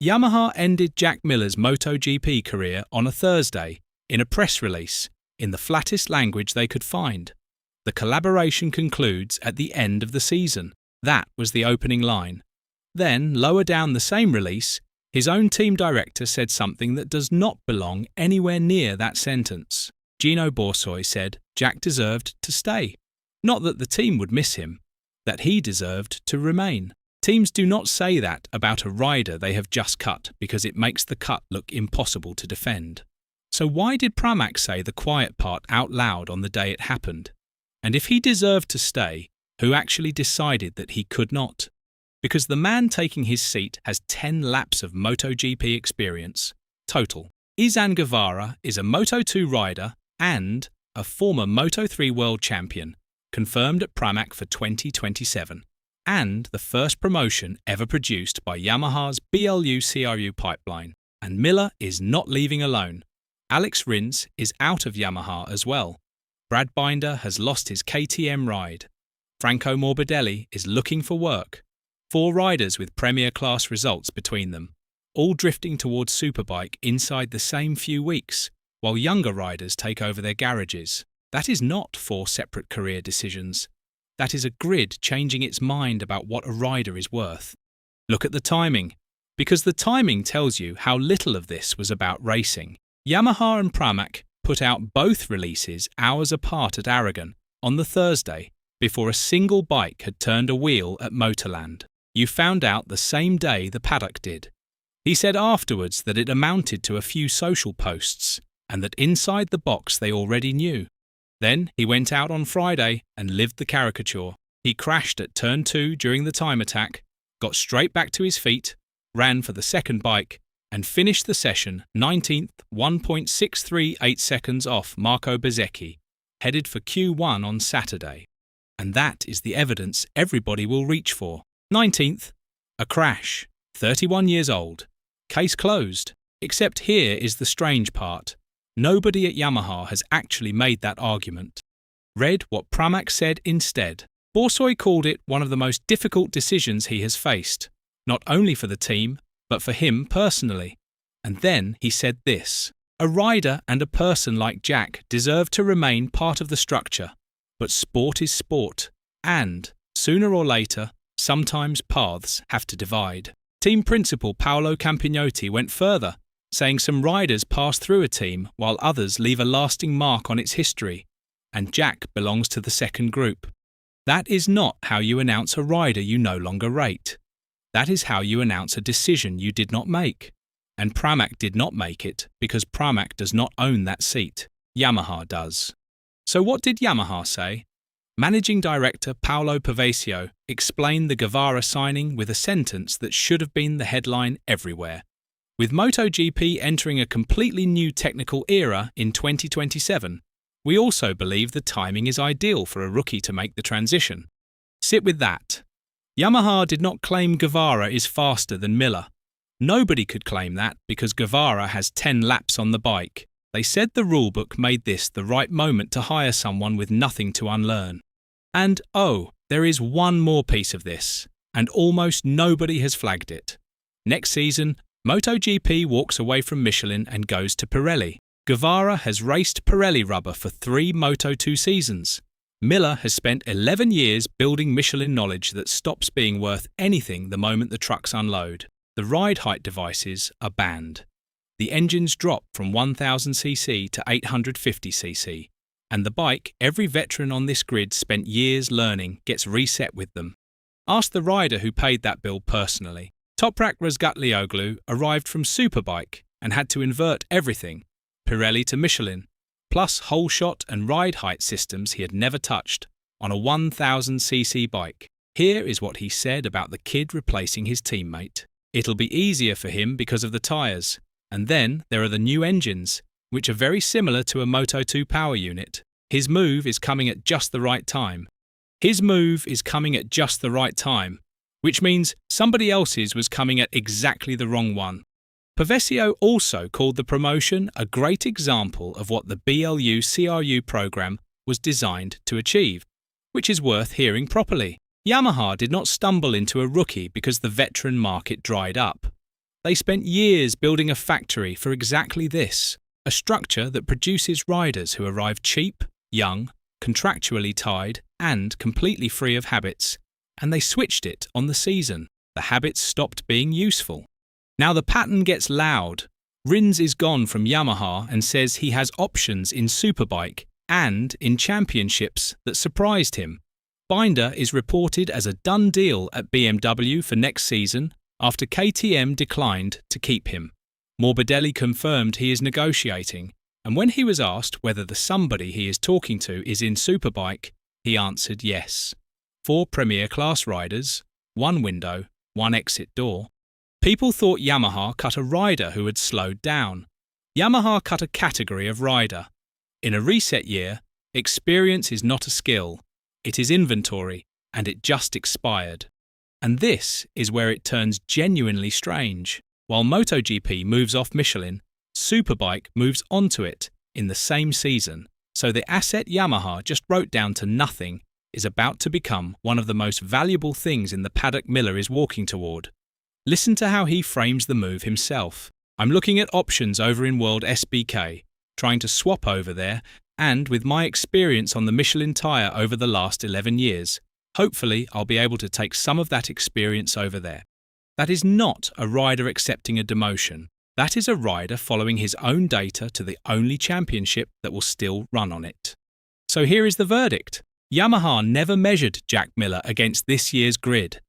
Yamaha ended Jack Miller's MotoGP career on a Thursday in a press release in the flattest language they could find. The collaboration concludes at the end of the season. That was the opening line. Then, lower down the same release, his own team director said something that does not belong anywhere near that sentence. Gino Borsoi said Jack deserved to stay. Not that the team would miss him, that he deserved to remain. Teams do not say that about a rider they have just cut because it makes the cut look impossible to defend. So why did Pramac say the quiet part out loud on the day it happened? And if he deserved to stay, who actually decided that he could not? Because the man taking his seat has 10 laps of MotoGP experience, total. Izan Guevara is a Moto2 rider and a former Moto3 world champion, confirmed at Pramac for 2027, and the first promotion ever produced by Yamaha's BLU-CRU pipeline. And Miller is not leaving alone. Alex Rins is out of Yamaha as well. Brad Binder has lost his KTM ride. Franco Morbidelli is looking for work. 4 riders with Premier class results between them, all drifting towards Superbike inside the same few weeks, while younger riders take over their garages. That is not 4 separate career decisions. That is a grid changing its mind about what a rider is worth. Look at the timing, because the timing tells you how little of this was about racing. Yamaha and Pramac put out both releases hours apart at Aragon on the Thursday before a single bike had turned a wheel at Motorland. You found out the same day the paddock did. He said afterwards that it amounted to a few social posts and that inside the box they already knew. Then he went out on Friday and lived the caricature. He crashed at turn 2 during the time attack, got straight back to his feet, ran for the second bike, and finished the session 19th, 1.638 seconds off Marco Bezzecchi, headed for Q1 on Saturday. And that is the evidence everybody will reach for. 19th, a crash, 31 years old. Case closed. Except here is the strange part. Nobody at Yamaha has actually made that argument. Read what Pramac said instead. Borsoi called it one of the most difficult decisions he has faced, not only for the team, but for him personally. And then he said this: a rider and a person like Jack deserve to remain part of the structure, but sport is sport, and, sooner or later, sometimes paths have to divide. Team principal Paolo Campignotti went further, saying some riders pass through a team while others leave a lasting mark on its history, and Jack belongs to the second group. That is not how you announce a rider you no longer rate. That is how you announce a decision you did not make. And Pramac did not make it because Pramac does not own that seat. Yamaha does. So what did Yamaha say? Managing Director Paolo Pavesio explained the Guevara signing with a sentence that should have been the headline everywhere. With MotoGP entering a completely new technical era in 2027, we also believe the timing is ideal for a rookie to make the transition. Sit with that. Yamaha did not claim Guevara is faster than Miller. Nobody could claim that because Guevara has 10 laps on the bike. They said the rulebook made this the right moment to hire someone with nothing to unlearn. And oh, there is one more piece of this, and almost nobody has flagged it. Next season, MotoGP walks away from Michelin and goes to Pirelli. Guevara has raced Pirelli rubber for 3 Moto2 seasons. Miller has spent 11 years building Michelin knowledge that stops being worth anything the moment the trucks unload. The ride height devices are banned. The engines drop from 1000cc to 850cc. And the bike every veteran on this grid spent years learning gets reset with them. Ask the rider who paid that bill personally. Toprak Razgatlioglu arrived from Superbike and had to invert everything, Pirelli to Michelin, plus whole shot and ride height systems he had never touched, on a 1000cc bike. Here is what he said about the kid replacing his teammate. It'll be easier for him because of the tyres. And then there are the new engines, which are very similar to a Moto2 power unit. His move is coming at just the right time. His move is coming at just the right time, which means somebody else's was coming at exactly the wrong one. Pavesio also called the promotion a great example of what the BLU-CRU program was designed to achieve, which is worth hearing properly. Yamaha did not stumble into a rookie because the veteran market dried up. They spent years building a factory for exactly this, a structure that produces riders who arrive cheap, young, contractually tied, and completely free of habits, and they switched it on the season. The habits stopped being useful. Now the pattern gets loud. Rins is gone from Yamaha and says he has options in Superbike and in championships that surprised him. Binder is reported as a done deal at BMW for next season after KTM declined to keep him. Morbidelli confirmed he is negotiating, and when he was asked whether the somebody he is talking to is in Superbike, he answered yes. 4 Premier Class riders, 1 window, 1 exit door. People thought Yamaha cut a rider who had slowed down. Yamaha cut a category of rider. In a reset year, experience is not a skill, it is inventory, and it just expired. And this is where it turns genuinely strange. While MotoGP moves off Michelin, Superbike moves onto it in the same season. So the asset Yamaha just wrote down to nothing is about to become one of the most valuable things in the paddock Miller is walking toward. Listen to how he frames the move himself. I'm looking at options over in World SBK, trying to swap over there, and with my experience on the Michelin tyre over the last 11 years, hopefully I'll be able to take some of that experience over there. That is not a rider accepting a demotion. That is a rider following his own data to the only championship that will still run on it. So here is the verdict. Yamaha never measured Jack Miller against this year's grid.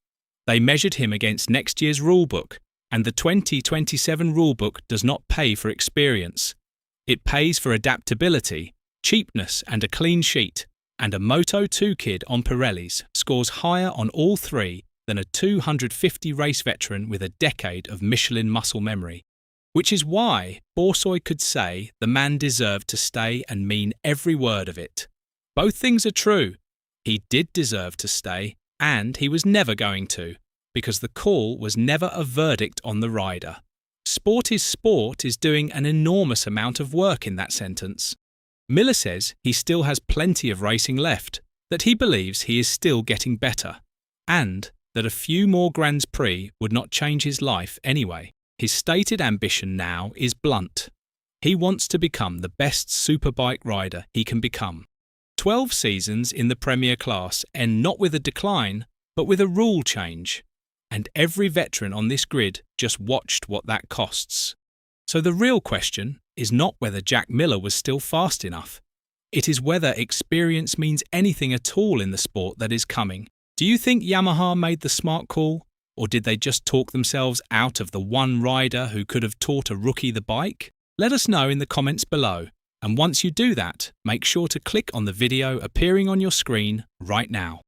They measured him against next year's rulebook, and the 2027 rulebook does not pay for experience. It pays for adaptability, cheapness and a clean sheet, and a Moto2 kid on Pirellis scores higher on all 3 than a 250 race veteran with a decade of Michelin muscle memory. Which is why Borsoi could say the man deserved to stay and mean every word of it. Both things are true. He did deserve to stay, and he was never going to, because the call was never a verdict on the rider. Sport is doing an enormous amount of work in that sentence. Miller says he still has plenty of racing left, that he believes he is still getting better, and that a few more Grands Prix would not change his life anyway. His stated ambition now is blunt. He wants to become the best Superbike rider he can become. 12 seasons in the Premier Class end not with a decline, but with a rule change. And every veteran on this grid just watched what that costs. So the real question is not whether Jack Miller was still fast enough. It is whether experience means anything at all in the sport that is coming. Do you think Yamaha made the smart call? Or did they just talk themselves out of the one rider who could have taught a rookie the bike? Let us know in the comments below. And once you do that, make sure to click on the video appearing on your screen right now.